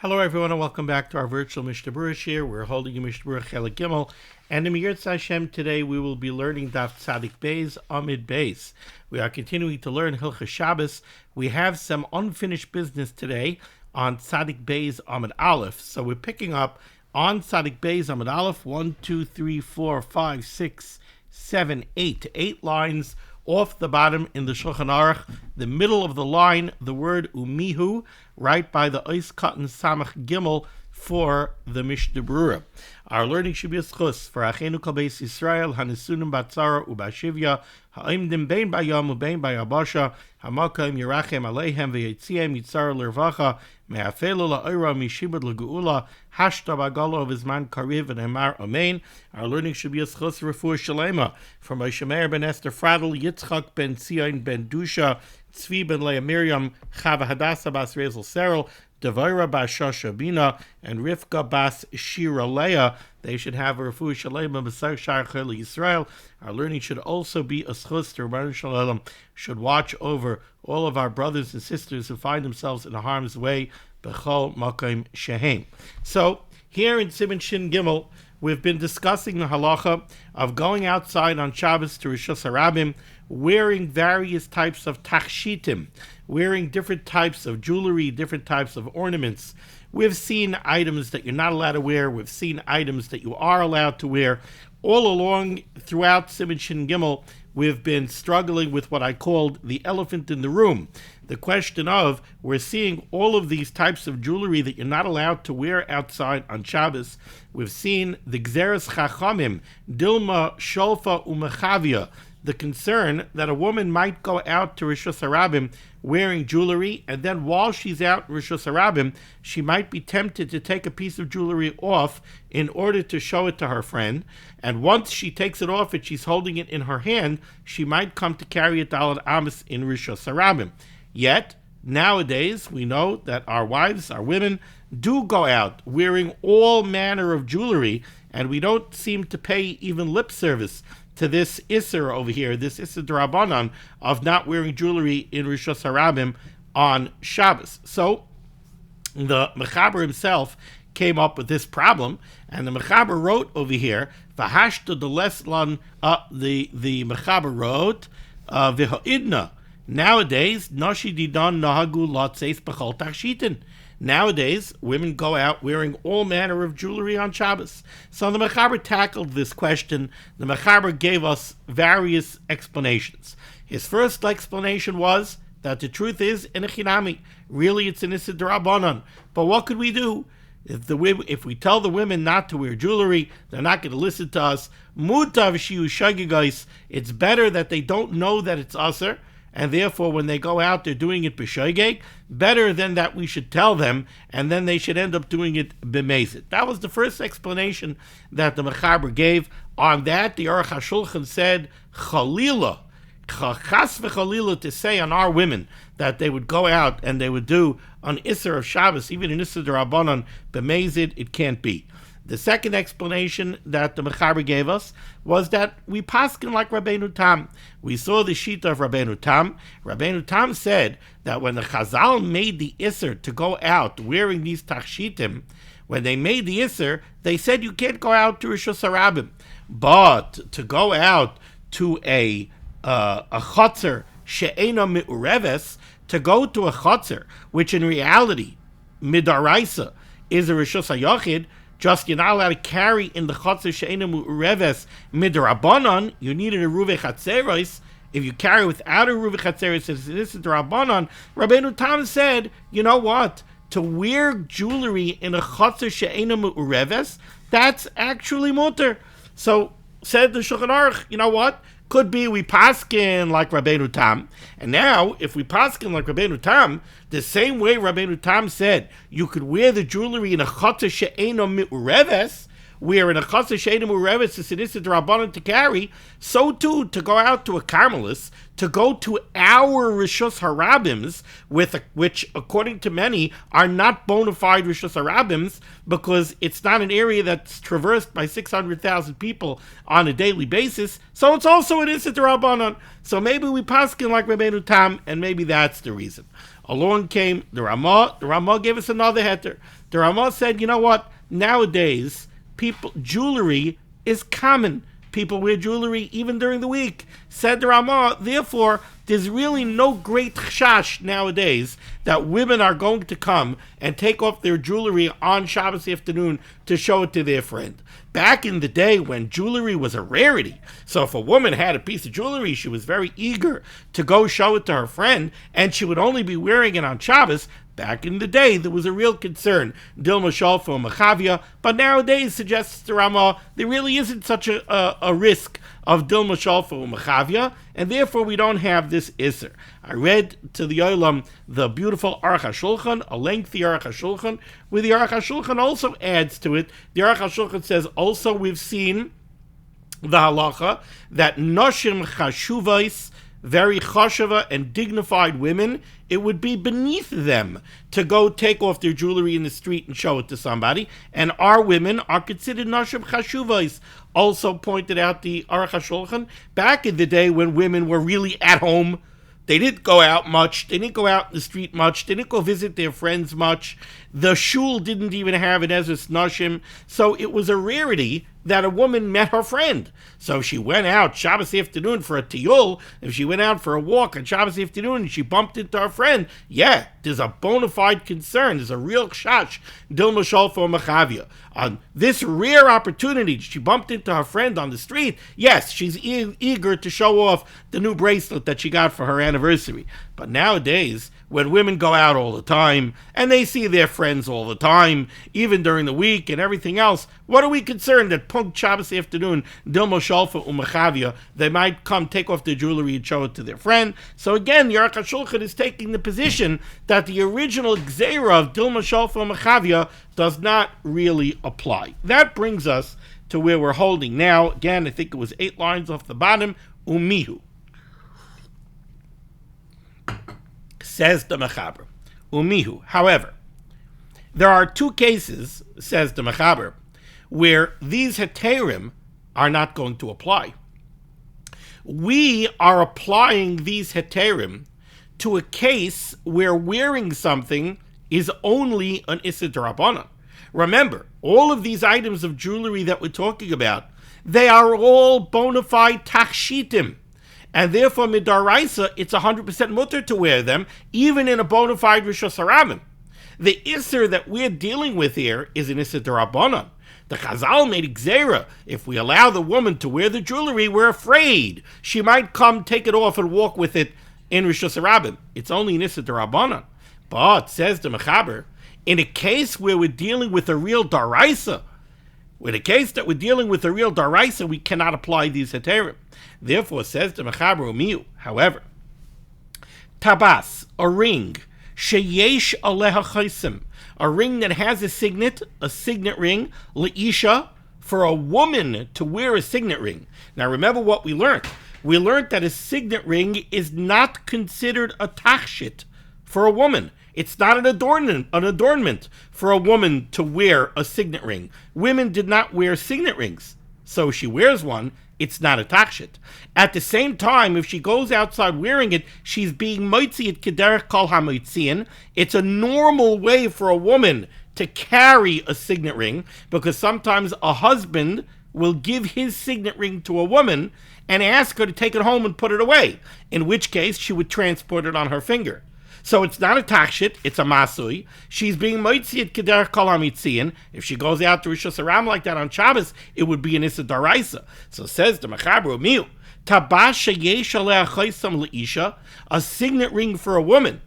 Hello everyone and welcome back to our virtual Mishnah Berurah here. We're holding a Mishnah Berurah Chelik Gimel, and in Yirtzeh Hashem today we will be learning Daf Tzadik Beis Amid Beis. We are continuing to learn Hilchos Shabbos. We have some unfinished business today on Tzadik Beis Amid Aleph, so we're picking up on Tzadik Beis Amid Aleph 1, 2, 3, 4, 5, 6, 7, 8, 8 lines off the bottom in the Shulchan Aruch, the middle of the line, the word umihu, right by the Ois Katan Samach Gimel for the Mishnah Berurah. Our learning should be a schus for Achenu Kol Beis Yisrael, Hanisunim Batzara Ubashivya, Ha'imdim Bein Bayam Ubein Bayabasha, Hamakim Yerachem Aleihem Ve'yitziam Yitzar Lervacha, Me'afelu La'ira Mishibad L'Geula, Hashta Bagalo Vizman Kariv and Emar Amen. Our learning should be a schus Refuah Shalema from Moshe Meir ben Esther Fradel, Yitzchak ben Tzion ben Dusha, Tzvi ben Leah Miriam, Chava Hadassah bas Rezel Serel, Devaira bas Shasha Bina, and Rivka bas Shira Leah. They should have a Refuah Shalema b'Sar Shar Chel Yisrael. Our learning should also be a schus to Rebbeinu Shalom, should watch over all of our brothers and sisters who find themselves in harm's way, B'chol Makom Shehem. So, here in Siman Shin Gimel, we've been discussing the halacha of going outside on Shabbos to Rishus HaRabim, wearing various types of tachshitim, wearing different types of jewelry, different types of ornaments. We've seen items that you're not allowed to wear. We've seen items that you are allowed to wear. All along throughout Siman Shin Gimel, we've been struggling with what I called the elephant in the room. The question of, we're seeing all of these types of jewelry that you're not allowed to wear outside on Shabbos. We've seen the Gzeres Chachamim, Dilma, Sholfa, Umechavia, the concern that a woman might go out to Rishus HaRabim wearing jewelry, and then while she's out in Rishus HaRabim, she might be tempted to take a piece of jewelry off in order to show it to her friend. And once she takes it off and she's holding it in her hand, she might come to carry a Daled Amos in Rishus HaRabim. Yet, nowadays, we know that our wives, our women, do go out wearing all manner of jewelry, and we don't seem to pay even lip service to this Isser over here, this Isser D'Rabbanan of not wearing jewelry in Rishus HaRabim on Shabbos. So, the Mechaber himself came up with this problem, and the Mechaber wrote over here, V'hashta de Leslan, the Mechaber wrote, V'ha'idna, nowadays, Nashi Didan Nahagu Lotzeis B'chol Tachshitin. Nowadays, women go out wearing all manner of jewelry on Shabbos. So the Mechaber tackled this question. The Mechaber gave us various explanations. His first explanation was that the truth is in a chinami. Really, it's an Issa D'Rabbanan. But what could we do? If we tell the women not to wear jewelry, they're not going to listen to us. Mutav shiu shagigais. It's better that they don't know that it's aser, and therefore when they go out, they're doing it b'shoigeg. Better than that we should tell them, and then they should end up doing it b'mezid. That was the first explanation that the Mechaber gave. On that, the Aruch HaShulchan said, Chalila, chas v'chalila, to say on our women that they would go out and they would do an Isser of Shabbos, even an Isser D'Rabbanan b'mezid, it can't be. The second explanation that the Mechaber gave us was that we paskin like Rabbeinu Tam. We saw the shita of Rabbeinu Tam. Rabbeinu Tam said that when the Chazal made the Isser to go out wearing these tachshitim, when they made the Isser, they said you can't go out to Rishus HaRabim. But to go out to a chotzer she'ena mi'ureves, to go to a chotzer, which in reality, midaraisa, is a Rishus HaYachid, just you're not allowed to carry in the chotzer she'ena mu'ureves midrabanan. You need an eruve chatzeros. If you carry without a eruve chatzeros, this is drabanan. Rabbeinu Tam said, you know what? To wear jewelry in a chotzer she'ena mu'ureves, that's actually mutter. So said the Shulchan Aruch, you know what? Could be we paskin like Rabbeinu Tam. And now, if we paskin like Rabbeinu Tam, the same way Rabbeinu Tam said you could wear the jewelry in a chotzer she'ena mi'ureves, where in a chassid she'eina mureves is an issa d'rabbanan to carry, so too to go out to a Carmelis, to go to our Rishus Harabims, which according to many are not bona fide Rishus Harabims, because it's not an area that's traversed by 600,000 people on a daily basis, so it's also an issa d'rabbanan. So maybe we paskin like Rabbeinu Tam, and maybe that's the reason. Along came the Ramah. The Ramah gave us another heter. The Ramah said, you know what? Nowadays, jewelry is common. People wear jewelry even during the week. Said the Ramah, therefore, there's really no great chash nowadays that women are going to come and take off their jewelry on Shabbos afternoon to show it to their friend. Back in the day when jewelry was a rarity, so if a woman had a piece of jewelry, she was very eager to go show it to her friend, and she would only be wearing it on Shabbos. Back in the day, there was a real concern, Dilma Shalfa Machavia, but nowadays, suggests the Ramah, there really isn't such a risk of Dilma Shalfa Machavia, and therefore we don't have this Isser. I read to the Olam the beautiful Aruch HaShulchan, a lengthy Aruch HaShulchan, where the Aruch HaShulchan also adds to it. The Aruch HaShulchan says, also we've seen the halacha that Noshim Chashuvais, very chashava and dignified women, it would be beneath them to go take off their jewelry in the street and show it to somebody. And our women are considered nashim chashuvais. Also pointed out the Aruch HaShulchan, back in the day when women were really at home, they didn't go out much, they didn't go out in the street much, they didn't go visit their friends much. The shul didn't even have an Ezras Nashim, so it was a rarity that a woman met her friend. So if she went out Shabbos afternoon for a tiyul, if she went out for a walk on Shabbos afternoon and she bumped into her friend, yeah, there's a bona fide concern, there's a real chash, Dilma Shalfa Machavia. On this rare opportunity, she bumped into her friend on the street, yes, she's eager to show off the new bracelet that she got for her anniversary. But nowadays, when women go out all the time, and they see their friends all the time, even during the week and everything else, what are we concerned that Punkt Shabbos afternoon, Dilma Shalfa Umachavia, they might come take off their jewelry and show it to their friend? So again, the Aruch HaShulchan is taking the position that the original Gzeira of Dilma Shalfa Umachavia does not really apply. That brings us to where we're holding now. Again, I think it was 8 lines off the bottom, Umihu. Says the Mechaber, Umihu. However, there are 2 cases, says the Mechaber, where these heterim are not going to apply. We are applying these heterim to a case where wearing something is only an issa d'rabbanan. Remember, all of these items of jewelry that we're talking about, they are all bona fide tachshitim. And therefore, midaraisa, it's 100% mutter to wear them, even in a bona fide Rishus Harabim. The Isser that we're dealing with here is an Isser d'Rabbanan. The Chazal made Gzeira. If we allow the woman to wear the jewelry, we're afraid she might come, take it off, and walk with it in Rishus Harabim. It's only an Isser d'Rabbanan. But, says the Mechaber, in a case where we're dealing with a real Daraisa, in a case that we're dealing with a real Daraisa, we cannot apply these heterim. Therefore, says the Mechaber Umiu, however, Tabas, a ring, sheyesh aleha chaisim, a ring that has a signet ring, leisha, for a woman to wear a signet ring. Now remember what we learned. We learned that a signet ring is not considered a tachshit for a woman. It's not an adornment for a woman to wear a signet ring. Women did not wear signet rings. So if she wears one, it's not a tachshit. At the same time, if she goes outside wearing it, she's being moitziat kederech kol hamoitzian. It's a normal way for a woman to carry a signet ring, because sometimes a husband will give his signet ring to a woman and ask her to take it home and put it away, in which case she would transport it on her finger. So it's not a tachshit, it's a masui. She's being moitziat kederech kol hamitzian. If she goes out to Rishus Haram like that on Shabbos, it would be an issa d'araisa. So says the Mechaber Umiu, Tabas sheyesh aleh chaisam leisha, a signet ring for a woman,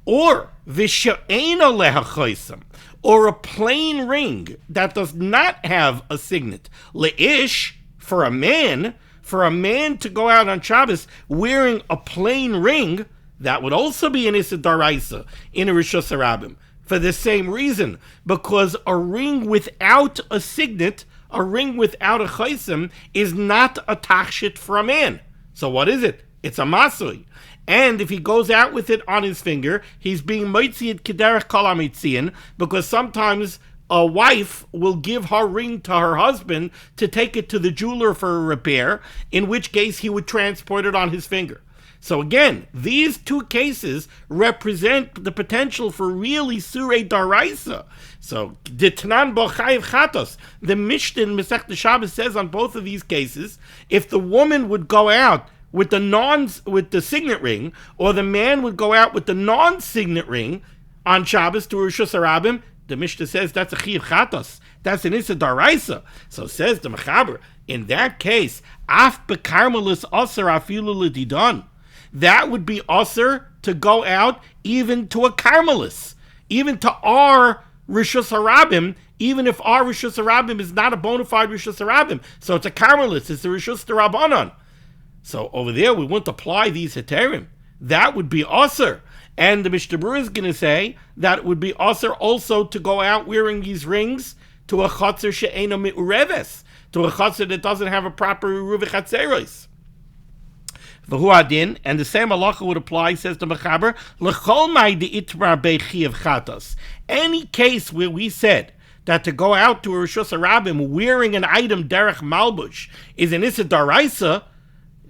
or v'she'ein aleh chaisam, or a plain ring that does not have a signet. Leish, for a man to go out on Shabbos wearing a plain ring, that would also be an issa d'araisa in a Rishus Harabim, for the same reason, because a ring without a signet a ring without a chaysim is not a tachshit for a man. So what is it? It's a masui. And if he goes out with it on his finger, he's being moitzied kederech kol hamitziin, because sometimes a wife will give her ring to her husband to take it to the jeweler for a repair, in which case he would transport it on his finger. So again, these two cases represent the potential for really surei daraisa. So ditnan bo chayiv chatos. The Mishnah in Masechta Shabbos says on both of these cases, if the woman would go out with the signet ring, or the man would go out with the non-signet ring on Shabbos to Rishus Harabim, the Mishnah says that's a chiyuv chatos. That's an issa daraisa. So says the Mechaber, in that case, af bekarmelis aser afilu l'didan. That would be aser to go out even to a karmelis, even to our Rishus Harabim, even if our Rishus Harabim is not a bona fide Rishus Harabim. So it's a karmelis, it's a Rishus Darabanan. So over there, we won't apply these heterim. That would be aser. And the Mishnah Berurah is going to say that it would be aser also to go out wearing these rings to a chotzer she'ena mi'ureves, to a chotzer that doesn't have a proper uruv chatzeros. V'hu adin, and the same halacha would apply, says the Mechaber, l'chol mai de'itmar be'chiyav chatos. Any case where we said that to go out to a Rishus Harabim wearing an item derech malbush is an issa daraisa,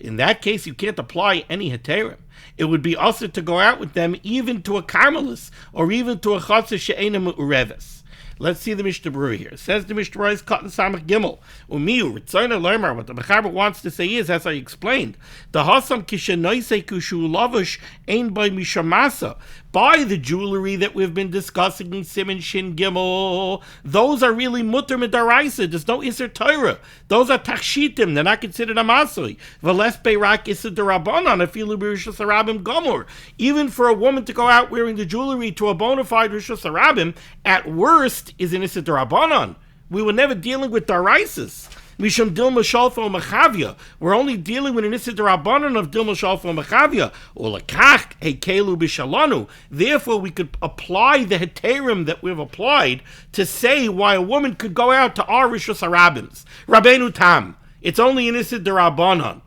in that case, you can't apply any heterim. It would be also to go out with them even to a karmelis or even to a chotzer she'ena me'ureves. Let's see the Mishnah Berurah here. It says the Mishnah Berurah is cut in Samach Gimel. Umiu ritzoyna loymar. What the Mechaber wants to say is, as I explained, the hasam kishenoisei kushu lavush ein by mishamasa. By the jewelry that we've been discussing in Siman Shin Gimel, those are really mutter midaraisa. There's no iser Torah. Those are tachshitim. They're not considered a masui. V'les beirak iser derabanan afilu b'rishus harabim gomor. Even for a woman to go out wearing the jewelry to a bona fide rishus harabim, at worst is an issa derabanan. We were never dealing with daraisas. Mishum dilma shalfa machavia. We're only dealing with an issa derabanan of dilma shalfa machavia. Or lakach hekelu bishalanu. Therefore, we could apply the heterim that we've applied to say why a woman could go out to our rishus harabims. Rabbeinu tam. It's only an issa derabanan.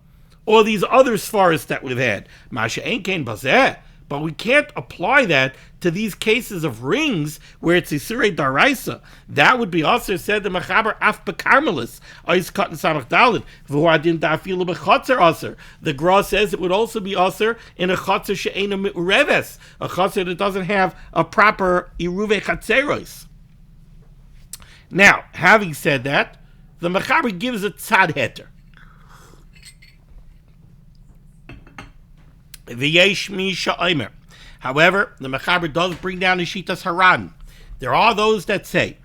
Or these other svaris that we've had. Masha ein kein bazeh. But we can't apply that to these cases of rings where it's Isurei Daraisa. That would be also said the Mechaber Af Bekarmelis. Ois Kat and Samach Dalid. V'huadin Dafilu B'chotzer Aser. The Gra says it would also be Aser in a Chotzer She'ena Mi'ureves. A Chotzer that doesn't have a proper Iruve Chatzeros. Now, having said that, the Mechaber gives a tzad heter. V'yesh mi sha'omer. However, the Mechaber does bring down the Shitas Haran. There are those that say,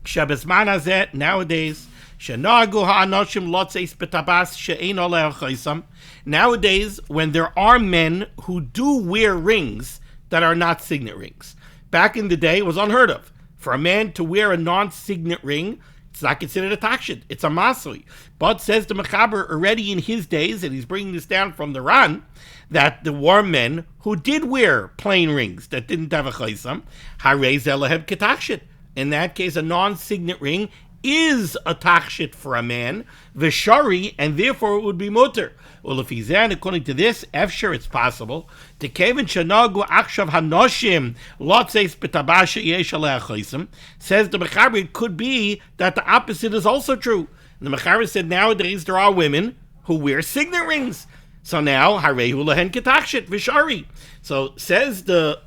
Shebezman hazeh, nowadays, shenagu ha'anoshim lotzeis betabas she'ein oleh chaysam. Nowadays, when there are men who do wear rings that are not signet rings. Back in the day, it was unheard of. For a man to wear a non-signet ring, it's not considered a takshid. It's a masui. But says the Mechaber already in his days, and he's bringing this down from the Ran, that there were men who did wear plain rings that didn't have a chaysam. Harei zelahem ketakshid. In that case, a non-signet ring is a takshit for a man, v'shari, and therefore it would be mutter. Well, if he's in, according to this, efshar, it's possible. To kevin shanagu akshav hanoshim lotzeis betabasha yesh aleh chaysam. Says the Mechaber, it could be that the opposite is also true. And the Mechaber said nowadays there are women who wear signet rings. So now, harehu lehen ketachshit v'shari. So says the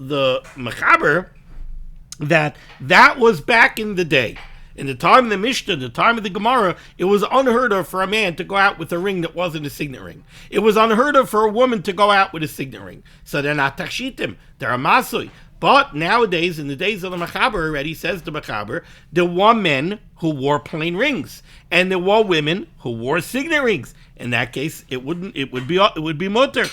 Mechaber that was back in the day. In the time of the Mishnah, the time of the Gemara, it was unheard of for a man to go out with a ring that wasn't a signet ring. It was unheard of for a woman to go out with a signet ring. So they're not takshitim, they're a masui. But nowadays, in the days of the Mechaber already, says the Mechaber, there were men who wore plain rings, and there were women who wore signet rings. In that case, it would be mutter.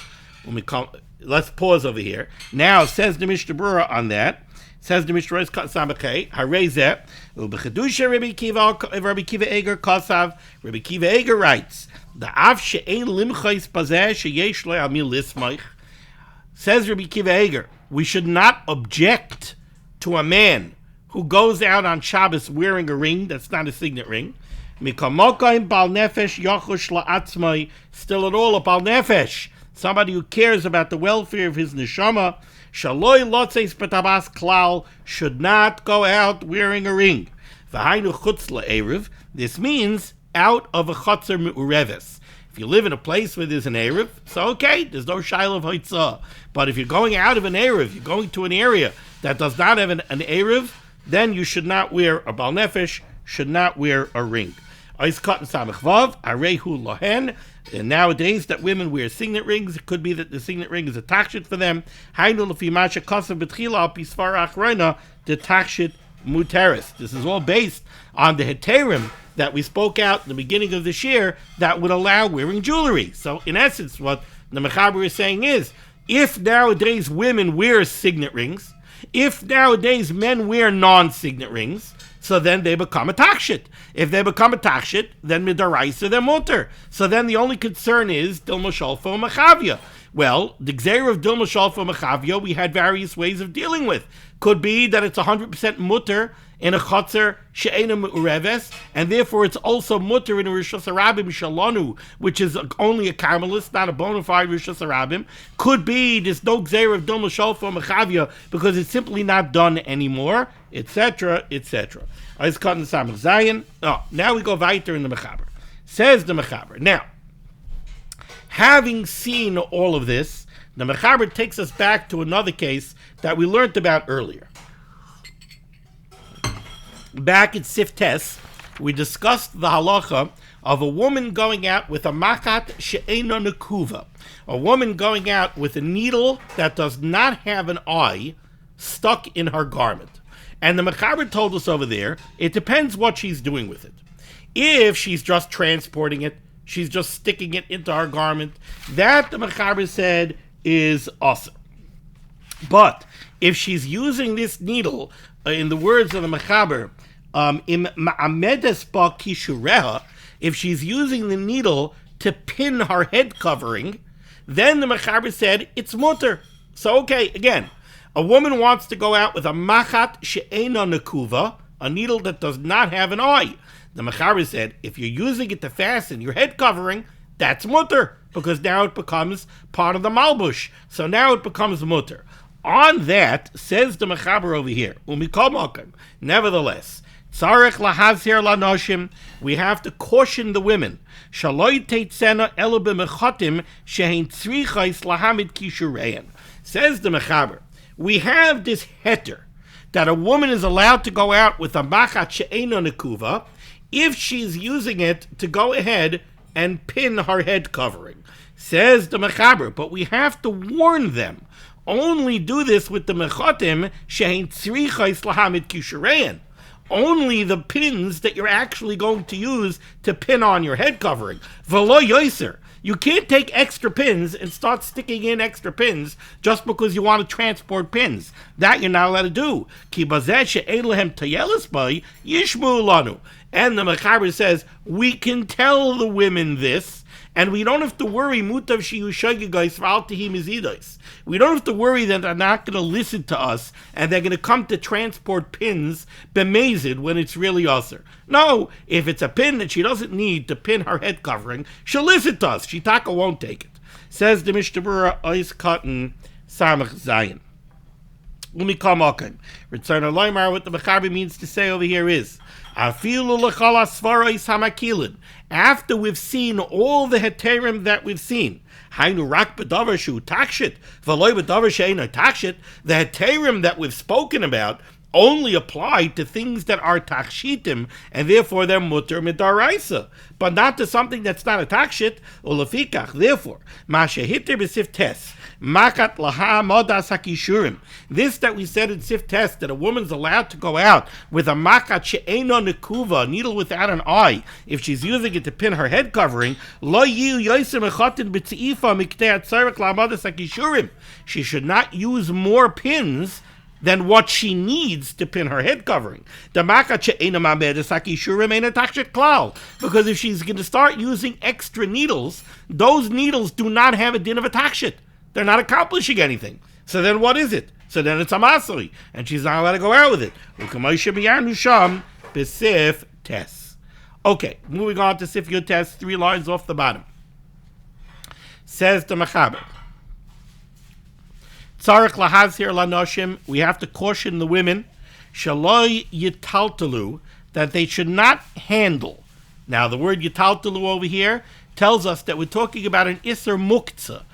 Let's pause over here. Now, says the Mishnah Berurah on that. Says the Mishnah Berurah kat samachay harezeh ubechadusha Rabbi Kiva Eger kasav. Rabbi Kiva Eger writes, the av she'ein limchais bazeh sheyesh lo amil lismaich. Says Rabbi Kiva Eger, we should not object to a man who goes out on Shabbos wearing a ring that's not a signet ring. Mikamokaim bal nefesh yachush la'atzmai. Still at all a bal nefesh, somebody who cares about the welfare of his neshama. Shaloi lotzeis betabas klal, should not go out wearing a ring. V'hainu chutz la'erev. This means out of a chutzer me'ureves. If you live in a place where there's an erev, so okay, there's no shaila of hoitzah. But if you're going out of an erev, you're going to an area that does not have an erev, then you should not wear a bal nefesh, should not wear a ring. Ois katan samech vav, arehu lohen. And nowadays that women wear signet rings, it could be that the signet ring is a takshit for them. Hainu lefi masha kasav betchila al pisvar achrona, the takshit muteris. This is all based on the heterim that we spoke out in the beginning of this year that would allow wearing jewelry. So in essence, what the Mechaber is saying is, if nowadays women wear signet rings, if nowadays men wear non-signet rings, so then they become a takshit. If they become a takshit, then midaraisa they're muter. So then the only concern is dilma shalfa machavia. Well, the gzeir of dilma shalfa machavia we had various ways of dealing with. Could be that it's 100% muter in a chotzer she'ena me'ureves, and therefore it's also muter in a rishus harabim shalonu, which is only a carmelist, not a bona fide rishus harabim. Could be there's no gzeir of dilma shalfa machavia because it's simply not done anymore, etc., etc. Now we go weiter in the Mechaber. Says the Mechaber. Now, having seen all of this, the Mechaber takes us back to another case that we learned about earlier. Back at Siftes, we discussed the halacha of a woman going out with a makat she'ena nekuva, a woman going out with a needle that does not have an eye stuck in her garment. And the Mechaber told us over there, it depends what she's doing with it. If she's just transporting it, she's just sticking it into her garment, that the Mechaber said is awesome. But if she's using this needle, in the words of the Mechaber, im ma'amedes ba kishureha, if she's using the needle to pin her head covering, then the Mechaber said it's muter. So okay, again, a woman wants to go out with a machat she'ena nekuva, a needle that does not have an eye. The Mechaber said, if you're using it to fasten your head covering, that's muter, because now it becomes part of the malbush. So now it becomes muter. On that, says the Mechaber over here, nevertheless, tzarech lahazir lanoshim, we have to caution the women. Shaloi teitzena elo b'mechotim shehein tzrichais lahamid kishurein. Says the Mechaber, we have this heter that a woman is allowed to go out with a machat she'ena nekuva if she's using it to go ahead and pin her head covering. Says the Mechaber, but we have to warn them. Only do this with the mechotim she'ein tzrichais lahamid kishurein. Only the pins that you're actually going to use to pin on your head covering. V'lo yoiser. You can't take extra pins and start sticking in extra pins just because you want to transport pins. That you're not allowed to do. Ki bazeh she'ein lehem tayelis bay yishmu lanu. And the Mechaber says, we can tell the women this, and we don't have to worry, mutav shiyu shagigais v'al tehim izidos. We don't have to worry that they're not going to listen to us, and they're going to come to transport pins bemazed when it's really usher. No, if it's a pin that she doesn't need to pin her head covering, she'll listen to us. Shitaka won't take it. Says the Mishnah Berurah, Ois Katan Samach Zayin. Umikamakim. Return a loymar, what the Mechaber means to say over here is, Afilu l'chal asvaros hamakilin. After we've seen all the heterim that we've seen, Hainu rak b'davar shu takshit, v'loy b'davar she'eino takshit, the heterim that we've spoken about only apply to things that are takshitim, and therefore they're muter midaraisa, but not to something that's not a takshit, ulefikach. Therefore, ma shehiter b'sif tes, makat laha modas hakishurim. This that we said in Sif Test, that a woman's allowed to go out with a makat she'eno nekuva, a needle without an eye, if she's using it to pin her head covering, lo yu yosim echotin b'tzi'ifa miktei atzarek la'amodas hakishurim. She should not use more pins than what she needs to pin her head covering. Because if she's going to start using extra needles, those needles do not have a din of a takshit. They're not accomplishing anything. So then what is it? So then it's a masri, and she's not allowed to go out with it. Okay, moving on to Sif Yud Tes, 3 lines off the bottom. Says the Mechaber, Tzarech lahazhir lanoshim, we have to caution the women, shaloi yitaltalu, that they should not handle. Now, the word yitaltalu over here tells us that we're talking about an Isser Muktzah.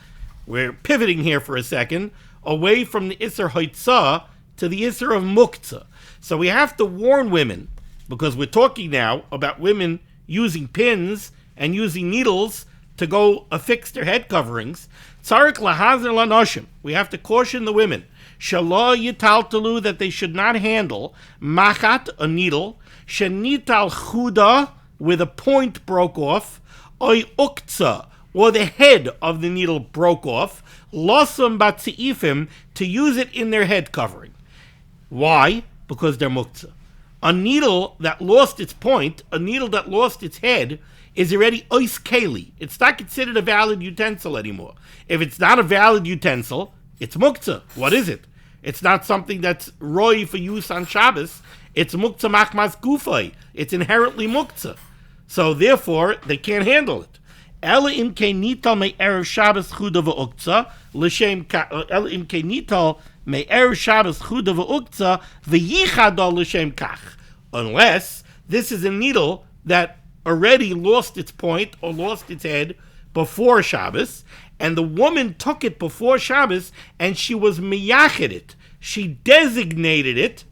We're pivoting here for a second, away from the Isser Hoitzah to the Isser of Muktzah. So we have to warn women, because we're talking now about women using pins and using needles to go affix their head coverings. Tzarech lahazir lanoshim, we have to caution the women, shalo yitaltalu, that they should not handle machat, a needle, shenital chuda, where the point broke off, oy uktza, or the head of the needle broke off, losum batziifim, to use it in their head covering. Why? Because they're muktzah. A needle that lost its point, a needle that lost its head, is already ois keli. It's not considered a valid utensil anymore. If it's not a valid utensil, it's muktzah. What is it? It's not something that's roy for use on Shabbos. It's muktzah machmas gufay. It's inherently muktzah. So therefore, they can't handle it. Ela im keinital me erev Shabbos chuda v'uktzah l'shem ela im keinital me erev Shabbos chuda v'uktzah v'yichadol l'shem kach. Unless this is a needle that already lost its point or lost its head before Shabbos, and the woman took it before Shabbos and she was miyached it. She designated it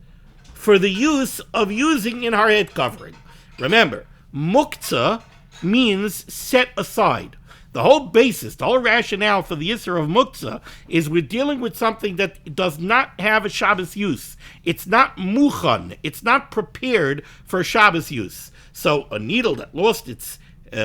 for the use of using in her head covering. Remember, muktzah means set aside. The whole basis, the whole rationale for the Isser of Muktzah is we're dealing with something that does not have a Shabbos use. It's not muchan. It's not prepared for Shabbos use. So a needle that lost its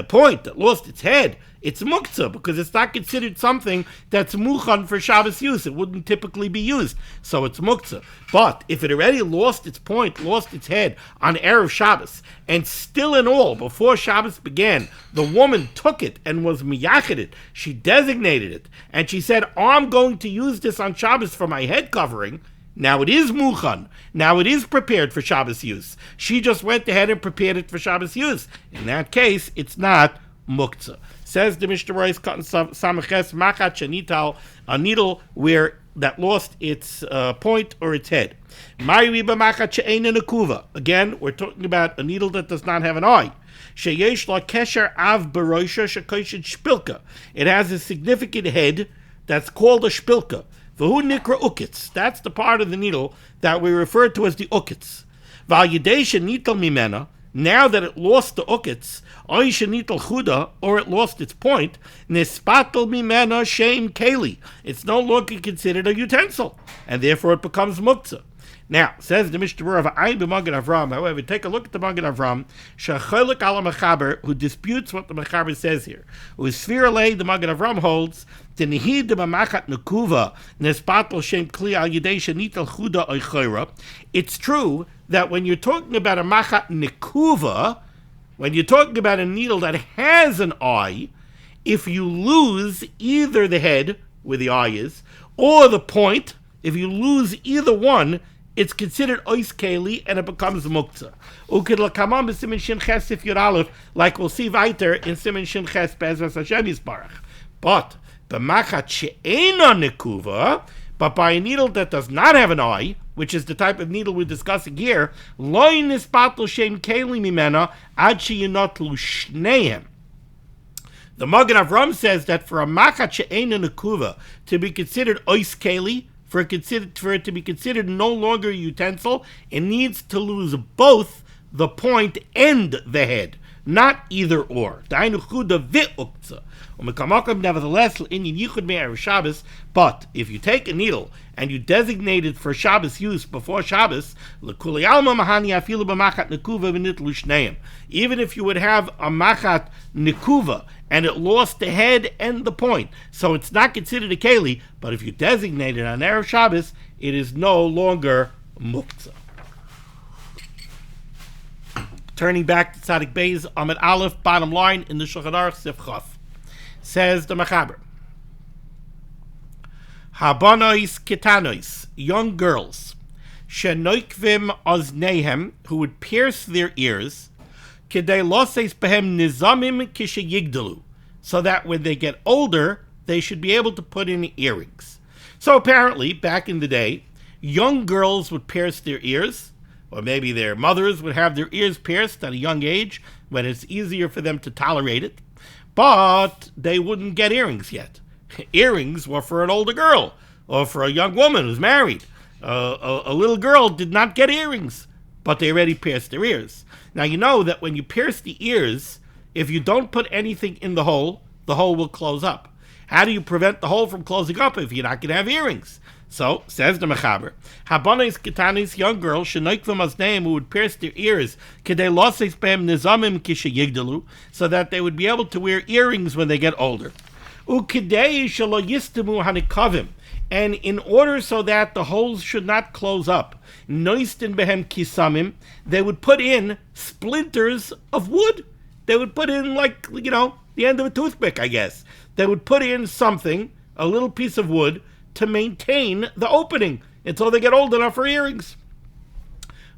point, that lost its head, it's muktzah because it's not considered something that's muchan for Shabbos use. It wouldn't typically be used, so it's muktzah. But if it already lost its point, lost its head on Erev Shabbos, and still in all, before Shabbos began, the woman took it and was miyached it, she designated it, and she said, I'm going to use this on Shabbos for my head covering. Now it is muchan. Now it is prepared for Shabbos use. She just went ahead and prepared it for Shabbos use. In that case, it's not muktzah. Says the Mishnah Berurah cut in Samaches machat shenital, a needle where that lost its point or its head. Ma'iri b'machat she'eina nekuva. Again, we're talking about a needle that does not have an eye. Sheyesh la kesher av b'roisha shekoshet shpilka. It has a significant head that's called a shpilka. V'hu nikra ukitz. That's the part of the needle that we refer to as the ukitz. V'al yidei shenital mimena. Now that it lost the ukitz, oy shenital chuda, or it lost its point, nispatel mimena shem keli. It's no longer considered a utensil, and therefore it becomes muktzah. Now, says the Mishnah Berurah, Ayin b'Magen Avram. However, take a look at the Magen Avram, shecholik ala mechaber, who disputes what the mechaber says here. Who is sviralei, the Magen Avram holds, tenihid b'machat nekuva nespatel shem kli al yidei shenital chuda oy chayra. It's true that when you're talking about a machat nekuva, when you're talking about a needle that has an eye, if you lose either the head, where the eye is, or the point, if you lose either one, it's considered ois keli and it becomes muktzah. Ukid l'kamam b'simin shin ches sif yud aleph, like we'll see weiter in simin shin ches be'ezras Hashem yisbarach. But b'machat she'ena nekuva, but by a needle that does not have an eye, which is the type of needle we're discussing here, lo nispatel shem keli mimena ad sheyinotlu shneim. The Magen Avram says that for a machat she'ena nekuva to be considered ois keli, for it to be considered no longer a utensil, it needs to lose both the point and the head, not either or. Nevertheless, but if you take a needle and you designate it for Shabbos use before Shabbos, even if you would have a machat nekuva and it lost the head and the point, so it's not considered a keli, but if you designate it on Erev Shabbos, it is no longer muktzah. Turning back to Tzadik Beis, Amid Aleph, bottom line in the Shulchan Aruch Sif Chaf. Says the Mechaber, Habanois kitanois, young girls, shenoikvim oznehem, who would pierce their ears, Kedei loses behem nizamim kisheyigdalu, so that when they get older, they should be able to put in earrings. So apparently, back in the day, young girls would pierce their ears, or maybe their mothers would have their ears pierced at a young age when it's easier for them to tolerate it, but they wouldn't get earrings yet. Earrings were for an older girl or for a young woman who's married. A little girl did not get earrings, but they already pierced their ears. Now you know that when you pierce the ears, if you don't put anything in the hole will close up. How do you prevent the hole from closing up if you're not going to have earrings? So, says the Mechaber, Habanes Ketanis, young girls, Shenoikvim Asneim, who would pierce their ears, Kedei Loses Behem Nizamim Kisheyigdalu, so that they would be able to wear earrings when they get older. Ukedei Shelo Yistimu Hanikavim, and in order so that the holes should not close up, Noistin Behem Kisamim, they would put in splinters of wood. They would put in, like, the end of a toothpick, I guess. They would put in something, a little piece of wood, to maintain the opening until they get old enough for earrings.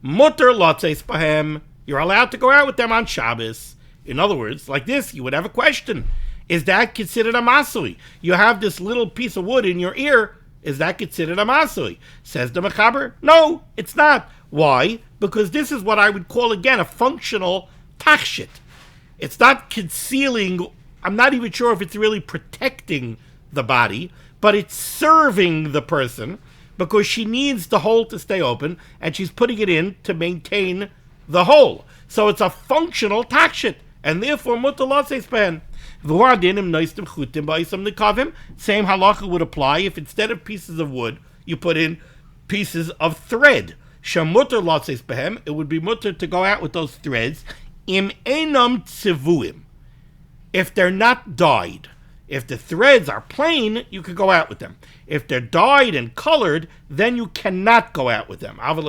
Mutter lotzeis bahem, you're allowed to go out with them on Shabbos. In other words, like this, you would have a question. Is that considered a masui? You have this little piece of wood in your ear. Is that considered a masui? Says the Mechaber, no, it's not. Why? Because this is what I would call, again, a functional tachshit. It's not concealing, I'm not even sure if it's really protecting the body, but it's serving the person because she needs the hole to stay open and she's putting it in to maintain the hole. So it's a functional takshit, and therefore mutar lotzeis behem. Same halacha would apply if instead of pieces of wood, you put in pieces of thread. Shamutar lotzeis behem, it would be mutar to go out with those threads. Im enam tzivuim, if they're not dyed. If the threads are plain, you could go out with them. If they're dyed and colored, then you cannot go out with them. Let's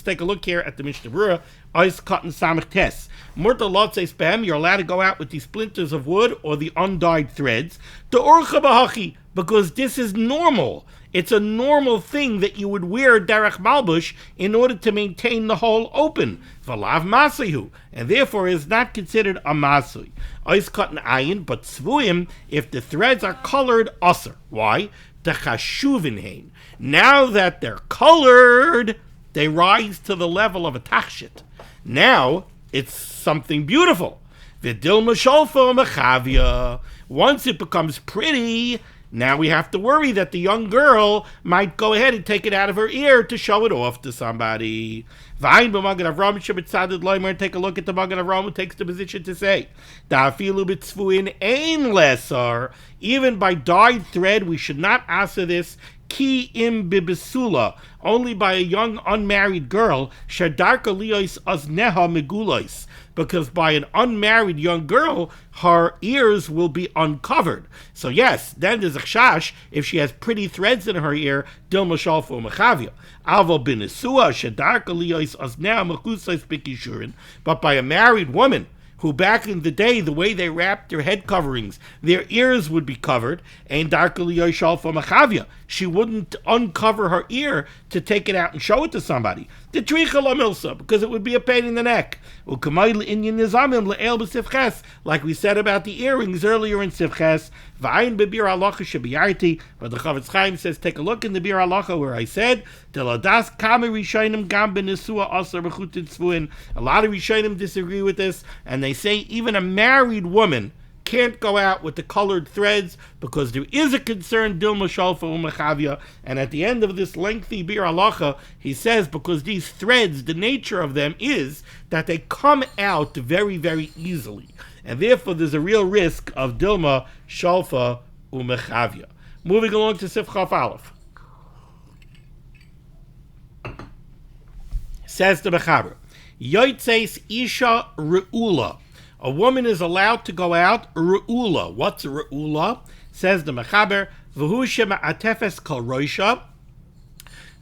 take a look here at the Mishnah Berurah. Ois cotton samach tes. Mutar lotzeis behem, you're allowed to go out with these splinters of wood or the undyed threads. The orcha b'hachi, because this is normal. It's a normal thing that you would wear derech malbush in order to maintain the hole open. V'lav masihu, and therefore is not considered a masui. Ois cotton ayin, but tzvuim, if the threads are colored, aser. Why? Techashuvin hein. Now that they're colored, they rise to the level of a tachshit. Now it's something beautiful. V'dil masholfo mechavia. Once it becomes pretty, now we have to worry that the young girl might go ahead and take it out of her ear to show it off to somebody. Take a look at the Magen Avraham, who takes the position to say, even by dyed thread, we should not answer this. Ki im bibisula, only by a young unmarried girl, shadarka liyos azneha megulois, because by an unmarried young girl, her ears will be uncovered. So yes, then there's a chash if she has pretty threads in her ear, dil mashalfo mechavia. Avo binisua shadarka liyos azneha mechusais bikishurin, but by a married woman, who back in the day, the way they wrapped their head coverings, their ears would be covered, and she wouldn't uncover her ear to take it out and show it to somebody. Because it would be a pain in the neck. Like we said about the earrings earlier in Sivches, but the Chavetz Chaim says, take a look in the Bir Halacha where I said, a lot of Rishonim disagree with this, and they say even a married woman can't go out with the colored threads because there is a concern dilma shalfa umachavia. And at the end of this lengthy Bir Halacha, he says because these threads, the nature of them is that they come out very, very easily, and therefore there's a real risk of dilma shalfa umachavia. Moving along to Sif Chaf Aleph. Says the Mechaber, Yoitzeis Isha Re'ula. A woman is allowed to go out Re'ula. What's Re'ula? Says the Mechaber, V'hu shema'atefes kol roisha.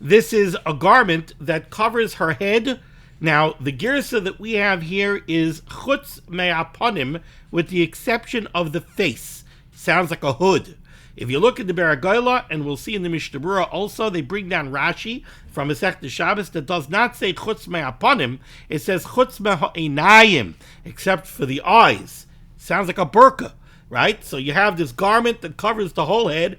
This is a garment that covers her head. Now, the girsa that we have here is chutz me'aponim, with the exception of the face. Sounds like a hood. If you look at the Berurah, and we'll see in the Mishnah Berurah also, they bring down Rashi from Masechta Shabbos that does not say chutz me'aponim, it says chutz me'ha'einayim, except for the eyes. Sounds like a burqa, right? So you have this garment that covers the whole head.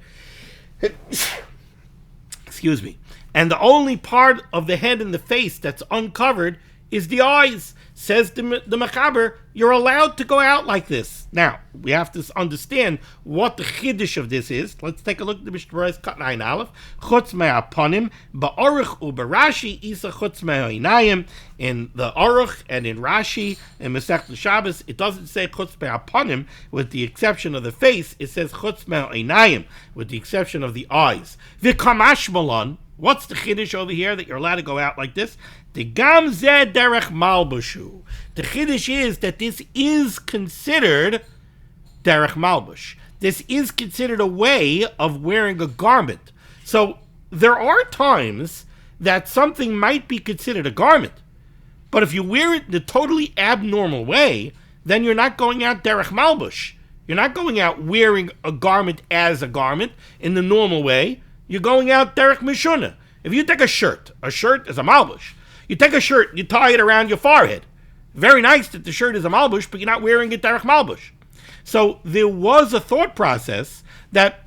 Excuse me. And the only part of the head and the face that's uncovered is the eyes. Says the Mechaber, you're allowed to go out like this. Now, we have to understand what the chiddush of this is. Let's take a look at the Mishnah Berurah's Kat Ein Aleph. Chutz me'aponim, ba'aruch u'barashi isa chutz me'einayim. In the Aruch and in Rashi and Masechta Shabbos, it doesn't say chutz me'aponim with the exception of the face. It says chutz me'einayim with the exception of the eyes. V'kamash malon. What's the chiddush over here that you're allowed to go out like this? The gam zeh derech malbushu. The chiddush is that this is considered derech malbush. This is considered a way of wearing a garment. So there are times that something might be considered a garment, but if you wear it in a totally abnormal way, then you're not going out derech malbush. You're not going out wearing a garment as a garment in the normal way. You're going out derech mishuna. If you take a shirt is a malbush. You take a shirt, you tie it around your forehead. Very nice that the shirt is a malbush, but you're not wearing it derech malbush. So there was a thought process that,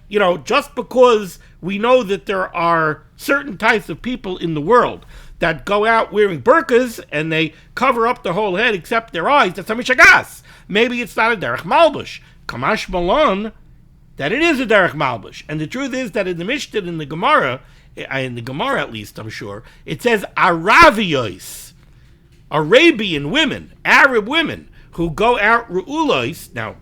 just because we know that there are certain types of people in the world that go out wearing burqas and they cover up their whole head except their eyes, that's a mishagas. Maybe it's not a derech malbush. Kamash malon, that it is a derech malbush. And the truth is that in the Mishnah, in the Gemara at least, I'm sure, it says Aravios, Arabian women, Arab women, who go out ru'ulos. Now,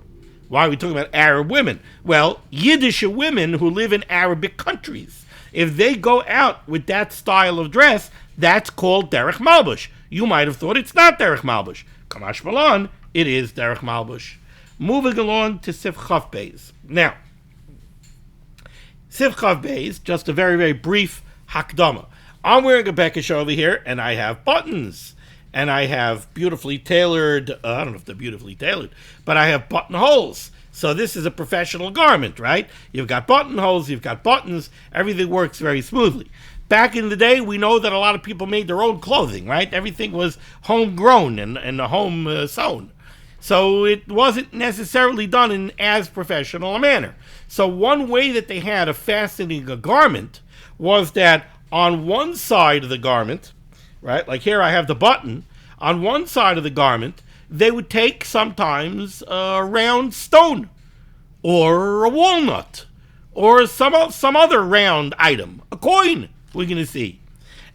why are we talking about Arab women? Well, Yiddish women who live in Arabic countries. If they go out with that style of dress, that's called derech malbush. You might have thought it's not derech malbush. Kamash malon, it is derech malbush. Moving along to Sif Chav Beis. Now, Sif Chav Beis, just a very, very brief hakdama. I'm wearing a bekesh over here, and I have buttons. And I have beautifully tailored, I don't know if they're beautifully tailored, but I have buttonholes. So this is a professional garment, right? You've got buttonholes, you've got buttons, everything works very smoothly. Back in the day, we know that a lot of people made their own clothing, right? Everything was homegrown and home sewn. So it wasn't necessarily done in as professional a manner. So one way that they had of fastening a garment was that on one side of the garment, right, like here I have the button, on one side of the garment, they would take sometimes a round stone or a walnut or some other round item, a coin, we're going to see,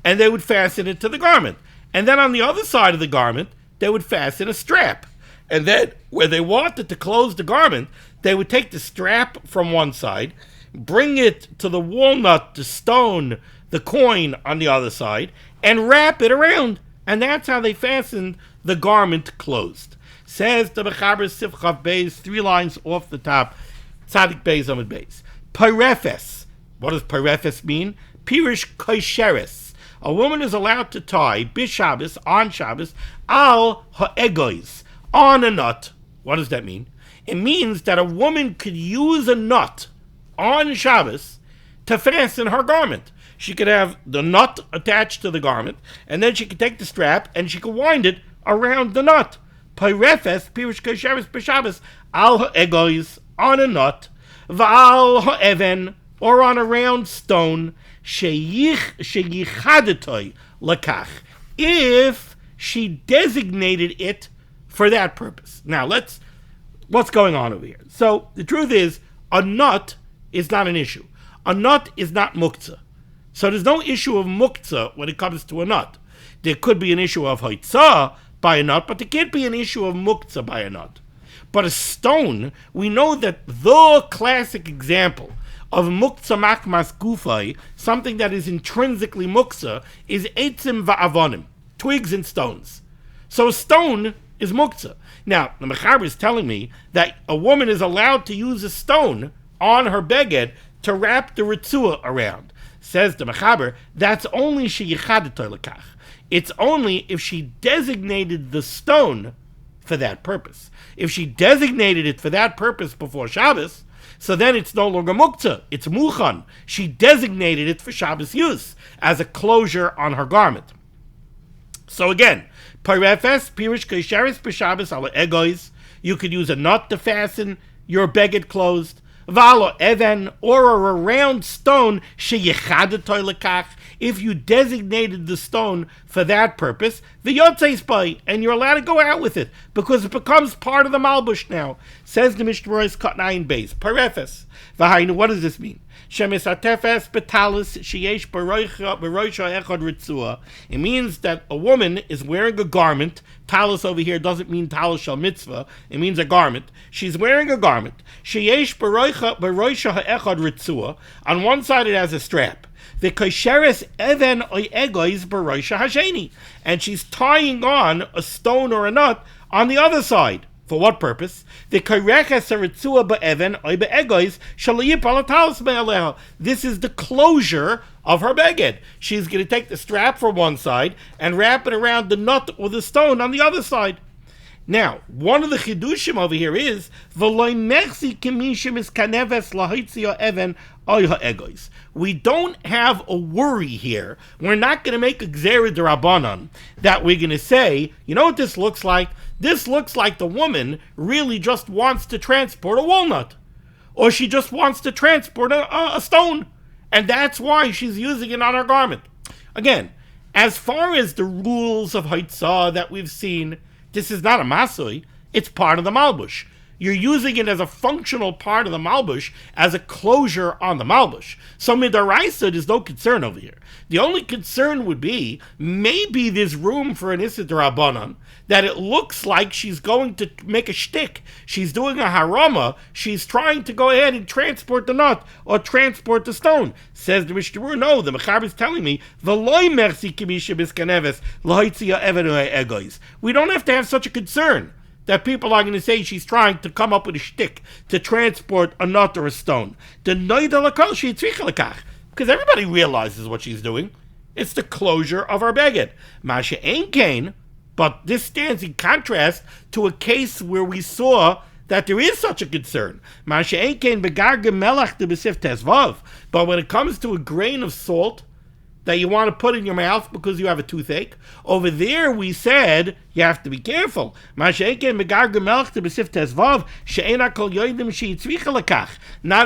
and they would fasten it to the garment. And then on the other side of the garment, they would fasten a strap. And then, where they wanted to close the garment, they would take the strap from one side, bring it to the walnut, the stone, the coin on the other side, and wrap it around. And that's how they fastened the garment closed. Says the Mechaber Sif Chav Beis, 3 lines off the top, Tzadik Beis Amud Beis. Pirefes. What does pirefes mean? Pirish kosheres. A woman is allowed to tie bishabbos, on Shabbos, al ha'egois, on a nut. What does that mean? It means that a woman could use a nut on Shabbos to fasten her garment. She could have the nut attached to the garment, and then she could take the strap and she could wind it around the nut. Pirefes, pirish kosheres b'Shabbos, al ha'egois, on a nut, v'al ha'even, or on a round stone, sheyichadetoi lakach, if she designated it for that purpose. Now, what's going on over here? So, the truth is, a nut is not an issue. A nut is not muktzah. So there's no issue of muktzah when it comes to a nut. There could be an issue of haitzah by a nut, but there can't be an issue of muktzah by a nut. But a stone, we know that the classic example of muktzah makmas gufay, something that is intrinsically muktzah, is eitzim va'avonim, twigs and stones. So a stone is muktzah. Now, the Mechaber is telling me that a woman is allowed to use a stone on her beged to wrap the ritzua around. Says the Mechaber, that's only sheyichadetoi lekach. It's only if she designated the stone for that purpose. If she designated it for that purpose before Shabbos, So then it's no longer muktzah, it's muchan. She designated it for Shabbos use as a closure on her garment. So again, parefes, pirish kesheres b'Shabbos ala egois. You could use a nut to fasten your beged closed. Valo even, or a round stone, sheyichadetoy lekach. If you designated the stone for that purpose, the yotzeis by, and you're allowed to go out with it because it becomes part of the malbush now. Says the Mishnah Berurah cut 9 base. Parefes. V'hainu, what does this mean? Shemisatefes betalis sheyesh beroisha echad ritzua. It means that a woman is wearing a garment. Talis over here doesn't mean talis shel mitzvah. It means a garment. She's wearing a garment. Sheyesh beroisha echad ritzua. On one side it has a strap. The kosheres even oy egois beroisha hasheni. And she's tying on a stone or a nut on the other side. For what purpose? The This is the closure of her beged. She's going to take the strap from one side and wrap it around the nut or the stone on the other side. Now, one of the chidushim over here is we don't have a worry here. We're not going to make a gzera d'Rabbanan that we're going to say, you know what this looks like? This looks like the woman really just wants to transport a walnut, or she just wants to transport a stone, and that's why she's using it on her garment. Again, as far as the rules of HaTorah that we've seen, this is not a masui, it's part of the malbush. You're using it as a functional part of the malbush, as a closure on the malbush. So midaraisa, there's no concern over here. The only concern would be, maybe there's room for an issa d'Rabbanan, that it looks like she's going to make a shtick. She's doing a harama. She's trying to go ahead and transport the nut or transport the stone. Says the Mishnah Berurah, no, the Mechaber is telling me, V'loi mersi kimisha biskaneves l'hoitzia evenu egois. We don't have to have such a concern that people are going to say she's trying to come up with a shtick to transport a nut or a stone. Because everybody realizes what she's doing. It's the closure of our beged. Masha ein kain, but this stands in contrast to a case where we saw that there is such a concern. Masha ein kain begarge melach de besif tezvav. But when it comes to a grain of salt that you want to put in your mouth because you have a toothache, over there we said you have to be careful. Not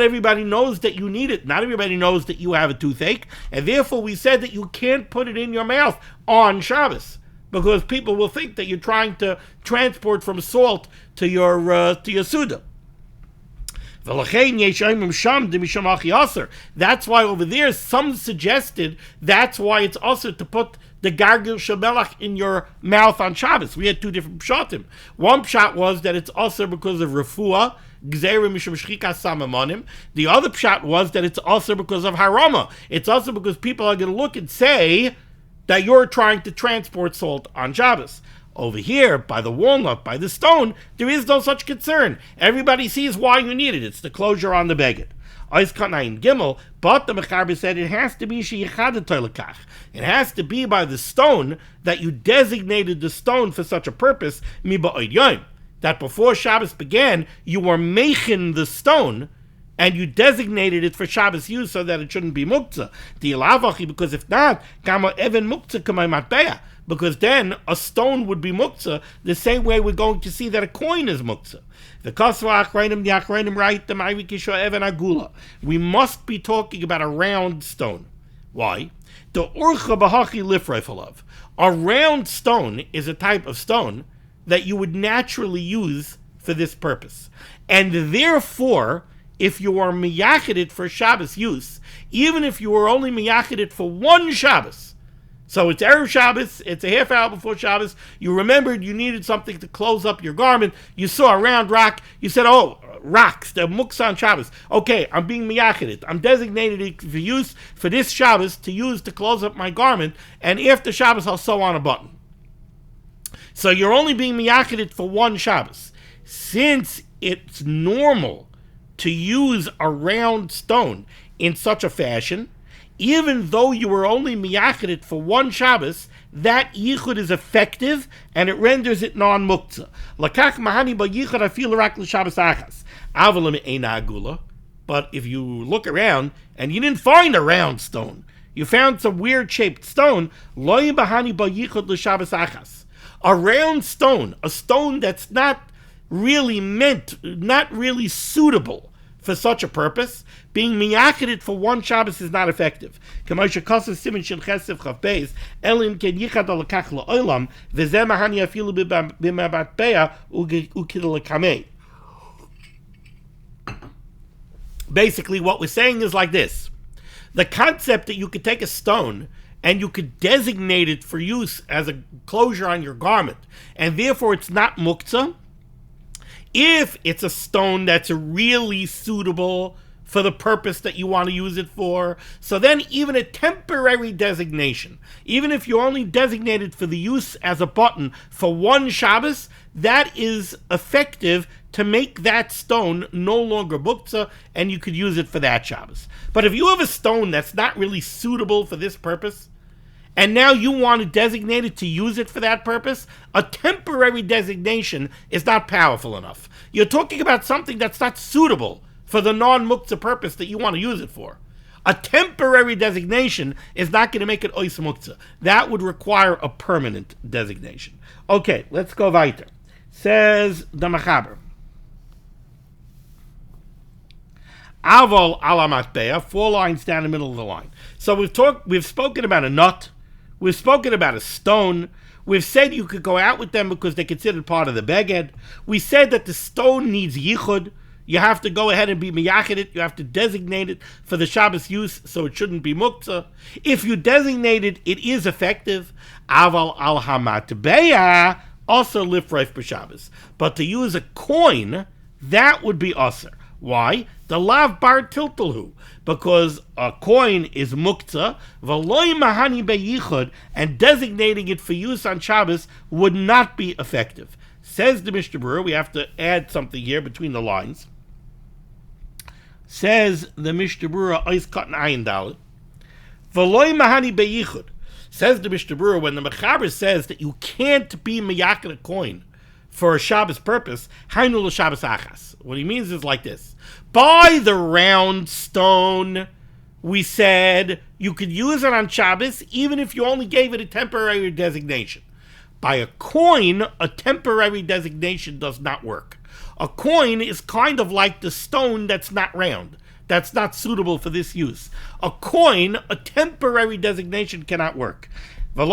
everybody knows that you need it. Not everybody knows that you have a toothache, and therefore we said that you can't put it in your mouth on Shabbos, because people will think that you're trying to transport from salt to your Suda. That's why over there some suggested that's why it's also to put the gargil shamelach in your mouth on Shabbos. We had two different pshatim. One pshat was that it's also because of refuah, gzerim mishum shchika samamonim. The other pshat was that it's also because of harama. It's also because people are going to look and say that you're trying to transport salt on Shabbos. Over here, by the walnut, by the stone, there is no such concern. Everybody sees why you need it. It's the closure on the beged. Gimel, but the Mechaber said it has to be sheyichadetoy. It has to be by the stone that you designated the stone for such a purpose, miba'od yom. That before Shabbos began, you were mechin the stone, and you designated it for Shabbos use so that it shouldn't be muktzah. Because if not, kama even muktzah kamay matbeah. Because then a stone would be muktzah the same way we're going to see that a coin is muktzah. The we must be talking about a round stone. Why? A round stone is a type of stone that you would naturally use for this purpose. And therefore, if you are miyachid for Shabbos use, even if you were only miyachid for one Shabbos, so it's Erev Shabbos, it's a half hour before Shabbos, you remembered you needed something to close up your garment, you saw a round rock, you said, oh, rocks, they're muksa on Shabbos. Okay, I'm being miyachid. I'm designated it for use for this Shabbos to use to close up my garment, and after Shabbos I'll sew on a button. So you're only being miyachid for one Shabbos. Since it's normal to use a round stone in such a fashion, even though you were only miyachid for one Shabbos, that yichud is effective and it renders it non-muktzah. Lakach mahani ba yichud afil rak l'Shabbos achas. Avalim eina agula. But if you look around and you didn't find a round stone, you found some weird shaped stone, lo yibahani ba yichud l'Shabbos achas. A round stone, a stone that's not really meant, not really suitable for such a purpose, being miyachided for one Shabbos is not effective. K'moshe kosov Siman shel chesed chaf beis, elim ken yichad alakach la'olam, v'zeh mahani afilu b'mabat beya ukidel l'kamei. Basically, what we're saying is like this. The concept that you could take a stone and you could designate it for use as a closure on your garment, and therefore it's not muktzah, if it's a stone that's really suitable for the purpose that you want to use it for. So then even a temporary designation, even if you only designate it for the use as a button for one Shabbos, that is effective to make that stone no longer muktzah, and you could use it for that Shabbos. But if you have a stone that's not really suitable for this purpose, and now you want to designate it to use it for that purpose, a temporary designation is not powerful enough. You're talking about something that's not suitable for the non-muktzah purpose that you want to use it for. A temporary designation is not going to make it ois muktzah. That would require a permanent designation. Okay, let's go weiter. Says the Mechaber. Aval alamat beya, 4 lines down the middle of the line. So we've spoken about a nut. We've spoken about a stone. We've said you could go out with them because they're considered part of the beged. We said that the stone needs yichud. You have to go ahead and be miyachid it. You have to designate it for the Shabbos use, so it shouldn't be muktzah. If you designate it, it is effective. Aval al hamatbeya, also lifreif b'Shabbos. But to use a coin, that would be aser. Why? The lav bar tiltelhu, because a coin is muktzah, v'loy mahani beyichud, and designating it for use on Shabbos would not be effective. Says the Mishnah Berurah, we have to add something here between the lines. Says the Mishnah Berurah, ois katan ayin dalet, v'loy mahani beyichud. Says the Mishnah Berurah, when the Mechaber says that you can't be miyakid a coin for a Shabbos purpose, hainu l'Shabbos achas. What he means is like this. By the round stone, we said you could use it on Shabbos even if you only gave it a temporary designation. By a coin, a temporary designation does not work. A coin is kind of like the stone that's not round, that's not suitable for this use. A coin, a temporary designation cannot work. But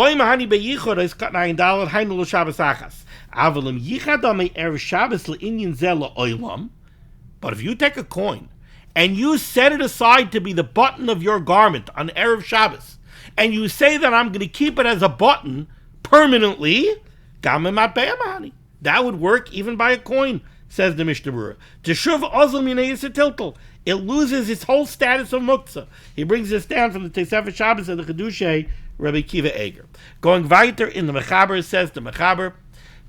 if you take a coin and you set it aside to be the button of your garment on Erev Shabbos, and you say that I'm going to keep it as a button permanently, that would work even by a coin, says the Mishnah Berurah. It loses its whole status of muktzah. He brings this down from the Tosefes Shabbos and the Chedushay Rabbi Kiva Eger. Going weiter in the Mechaber, says the Mechaber,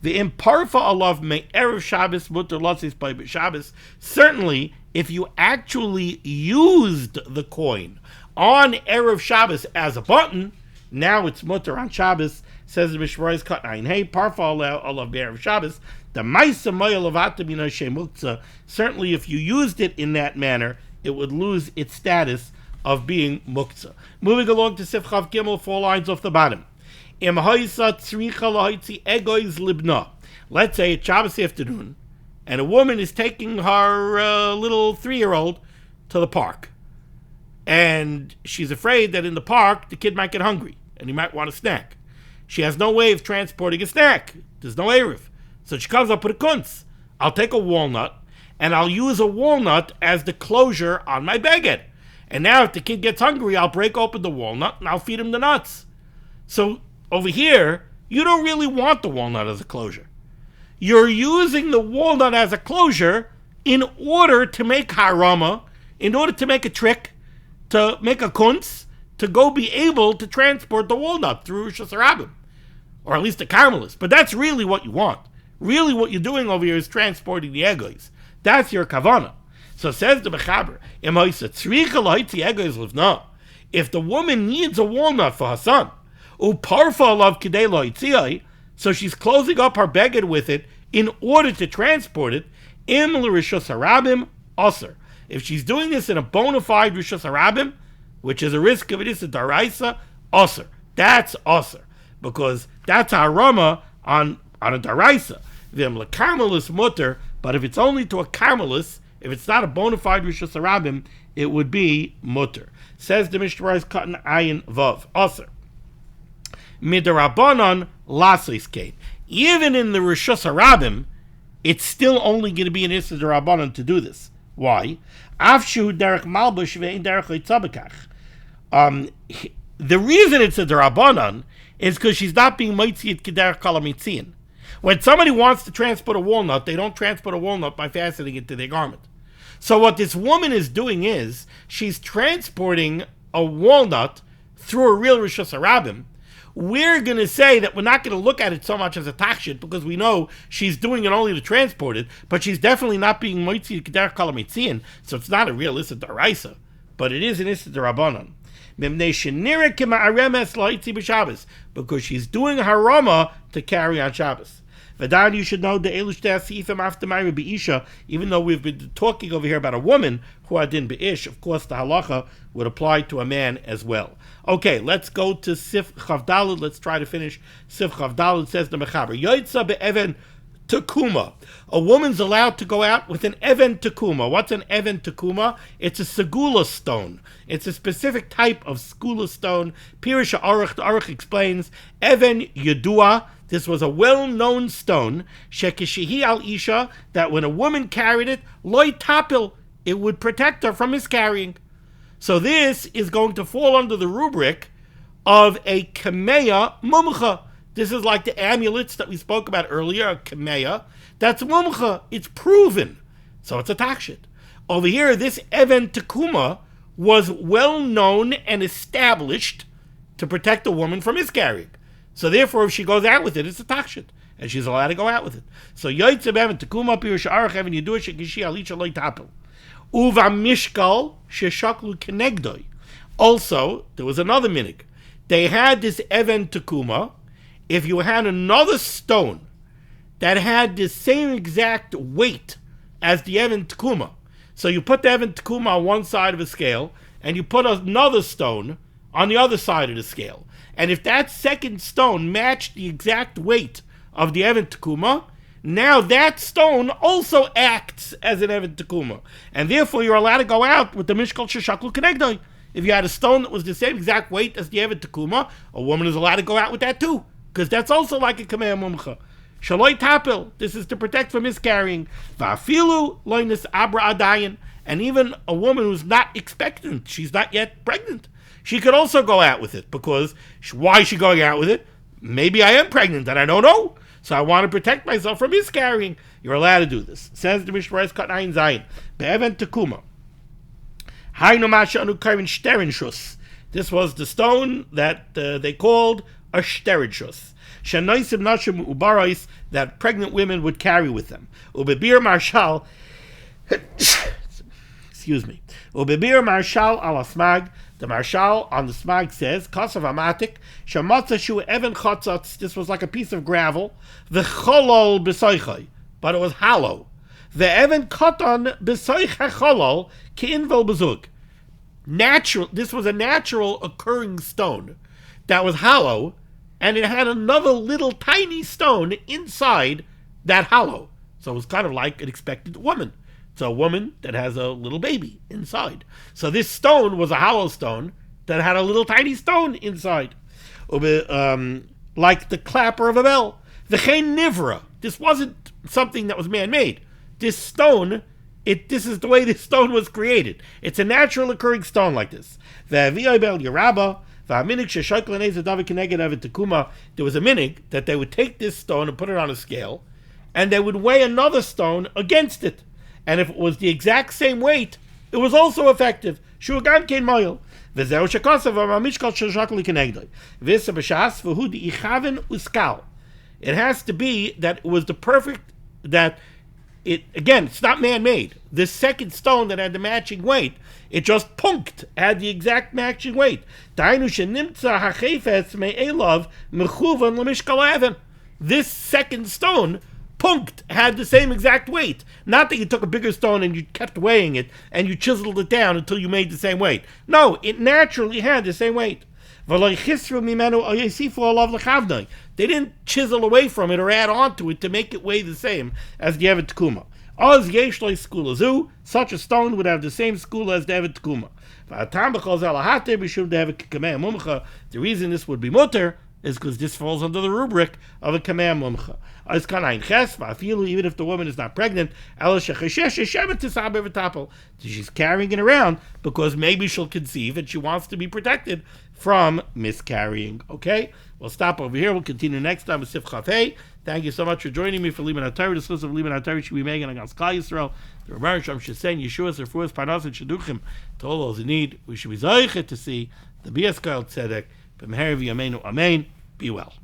the imparfa alav me erev Shabbos muter lasis by Shabbos. Certainly, if you actually used the coin on erev Shabbos as a button, now it's muter on Shabbos. Says the Mishrois cut nine. Hey, parfa alav me erev Shabbos. The ma'isa moyel avatim ina shemuktzah. Certainly, if you used it in that manner, it would lose its status of being muktzah. Moving along to Sifchav Gimel, 4 lines off the bottom. Let's say it's Shabbos afternoon, and a woman is taking her little 3-year-old to the park. And she's afraid that in the park, the kid might get hungry, and he might want a snack. She has no way of transporting a snack. There's no Erev. So she comes up with a kunz. I'll take a walnut, and I'll use a walnut as the closure on my baguette. And now if the kid gets hungry, I'll break open the walnut, and I'll feed him the nuts. So over here, you don't really want the walnut as a closure. You're using the walnut as a closure in order to make harama, in order to make a trick, to make a kunz, to go be able to transport the walnut through Rosh Hashanah, or at least the caramelist. But that's really what you want. Really what you're doing over here is transporting the egois. That's your kavanah. So says the Mechaber, if the woman needs a walnut for her son, so she's closing up her beged with it in order to transport it, If she's doing this in a bona fide Rishus Harabim, which is a risk of it is a Daraisa, Osir. That's Osir. Because that's a Harama on a Daraisa. V'em lekarmelis mutter, but if it's only to a karmelis, if it's not a bona fide Rishus Harabim, it would be mutter. Says the Mishnah Berurah Katan Ayin Vav. Osir. Midarabanan lasis kate. Even in the Rishus Harabim, it's still only going to be an Issa Darabanan to do this. Why? Afshu derech malbush ve'in derech leitzabekach. The reason it's a Darabanan is because she's not being Moitziat Kederech Kalamitzian. When somebody wants to transport a walnut, they don't transport a walnut by fastening it to their garment. So what this woman is doing is, she's transporting a walnut through a real Rishus Harabim. We're going to say that we're not going to look at it so much as a takshit, because we know she's doing it only to transport it, but she's definitely not being Moitziat Kederech Kalamitzian, so it's not a real Issa Daraisa, but it is an Issa Darabanan. Because she's doing harama to carry on Shabbos. Vadan, you should know the even though we've been talking over here about a woman who adin beish, of course the halacha would apply to a man as well. Okay, let's go to Sif Chavdalad. Let's try to finish Sif Chavdalad. Says the Mechaber, Yoitza be'even tekuma. A woman's allowed to go out with an even tekuma. What's an even tekuma? It's a segula stone. It's a specific type of segula stone. Pirush Aruch, the Aruch explains, even yedua. This was a well-known stone. Shekishihi al isha, that when a woman carried it, loy tapil, it would protect her from miscarrying. So this is going to fall under the rubric of a kameya mumcha. This is like the amulets that we spoke about earlier, a kameya. That's mumcha. It's proven. So it's a takshit. Over here, this even tekuma was well known and established to protect a woman from miscarrying. So therefore, if she goes out with it, it's a takshit, and she's allowed to go out with it. So yoytze even tekuma pirush arach even yedua shekishi alisha loy tapel. Uva mishkal sheshaklu kenegdoi. Also, there was another minig. They had this even tekuma. If you had another stone that had the same exact weight as the even tekuma, so you put the even tekuma on one side of a scale, and you put another stone on the other side of the scale, and if that second stone matched the exact weight of the even tekuma, now that stone also acts as an even tekuma, and therefore you're allowed to go out with the mishkal sheshaklu kenegdoi. If you had a stone that was the same exact weight as the even tekuma, a woman is allowed to go out with that too, because that's also like a kamei mumcha. Shaloi tapil, this is to protect from miscarrying. Va'afilu loinis abra adayin, and even a woman who's not expectant, she's not yet pregnant, she could also go out with it, because why is she going out with it? Maybe I am pregnant and I don't know, so I want to protect myself from miscarrying. You're allowed to do this. Says the Mishnah Berurah Kat Ayin Zayin, be'even tekuma. Haynu ma'ashanu karvin shterishus. This was the stone that they called a shterishus. Shanaisim nashim ubarais, that pregnant women would carry with them. Ubebir marshal, excuse me. Ubebir marshal al asmag. The marshal on the smag says, Kasav amatik, shamatza shu even chatzatz. This was like a piece of gravel. The cholol b'soichai, but it was hollow. The even katan b'soichai cholol ki'invel b'zug. Natural. This was a natural occurring stone that was hollow, and it had another little tiny stone inside that hollow. So it was kind of like an expectant woman. It's a woman that has a little baby inside. So this stone was a hollow stone that had a little tiny stone inside. Like the clapper of a bell. V'chein nivra. This wasn't something that was man-made. This stone, this is the way this stone was created. It's a natural occurring stone like this. There was a minig that they would take this stone and put it on a scale, and they would weigh another stone against it. And if it was the exact same weight, it was also effective. It has to be that it was the perfect, that it, again, it's not man-made. This second stone that had the matching weight, it just punked, had the exact matching weight. This second stone punct had the same exact weight. Not that you took a bigger stone and you kept weighing it and you chiseled it down until you made the same weight. No, it naturally had the same weight. They didn't chisel away from it or add on to it to make it weigh the same as the Evet Tkuma. Such a stone would have the same school as the Evet Tkuma. The reason this would be mutter is because this falls under the rubric of a kameh mumcha. Even if the woman is not pregnant, she's carrying it around because maybe she'll conceive and she wants to be protected from miscarrying. Okay? We'll stop over here. We'll continue next time with Sif Chaf Hey. Thank you so much for joining me for Limud HaTorah. This list of Limud HaTorah should be making against Klal Yisrael. The Rebbe Shem should say Yeshua, Serfuas, Parnas, and Shaduchim to all those in need. We should be Zayichet to see the Bias Kal Tzedek. B'meher v'yameinu Amen. Be well.